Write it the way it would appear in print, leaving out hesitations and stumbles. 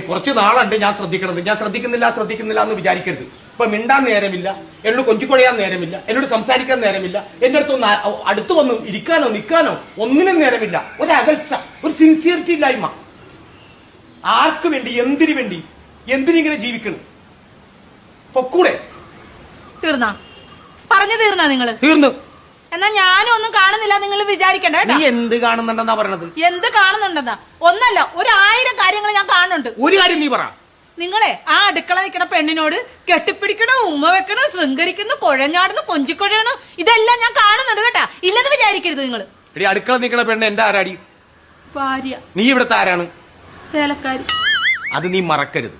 കുറച്ച് നാളുണ്ട് ഞാൻ ശ്രദ്ധിക്കണത്. ഞാൻ ശ്രദ്ധിക്കുന്നില്ല എന്ന് വിചാരിക്കരുത്. ഇപ്പൊ മിണ്ടാൻ നേരമില്ല, എന്നോട് കൊഞ്ചിക്കൊഴയാൻ നേരമില്ല, എന്നോട് സംസാരിക്കാൻ നേരമില്ല, എന്റെ അടുത്തൊന്ന് അടുത്ത് വന്ന് ഇരിക്കാനോ നിൽക്കാനോ ഒന്നിനും നേരമില്ല. ഒരു അകൽച്ച, ഒരു സിൻസിയറിറ്റി ഇല്ലായ്മ. ആർക്ക് വേണ്ടി, എന്തിനു വേണ്ടി, എന്തിനിങ്ങനെ ജീവിക്കണം? പൊക്കൂടെ? തീർന്നാ നിങ്ങള്? തീർന്നു. എന്നാ ഞാനും ഒന്നും കാണുന്നില്ല നിങ്ങൾ വിചാരിക്കണ്ട. നീ എന്ത് കാണുന്നുണ്ടെന്നാ പറയണത്? എന്ത് കാണുന്നുണ്ടെന്നാ? ഒന്നല്ല, 1000 കാര്യങ്ങൾ ഞാൻ കാണുന്നുണ്ട്. ഒരു കാര്യം നീ പറ. നിങ്ങളെ ആ അടുക്കള നിൽക്കണ പെണ്ണിനോട് കെട്ടിപ്പിടിക്കണോ, ഉമ്മ വെക്കണോ, ശൃംഗരിക്കുന്നു, കുഴഞ്ഞാടുന്നു, കൊഞ്ചിക്കൊഴയണോ, ഇതെല്ലാം ഞാൻ കാണുന്നുണ്ട് കേട്ടാ. ഇല്ലെന്ന് വിചാരിക്കരുത് നിങ്ങൾ. അടുക്കള നിൽക്കണ പെണ്ണ് എന്റെ ആരാടി? ഭാര്യ. നീ ഇവിടുത്തെ ആരാണ്? ചേലക്കാരി. അത് നീ മറക്കരുത്.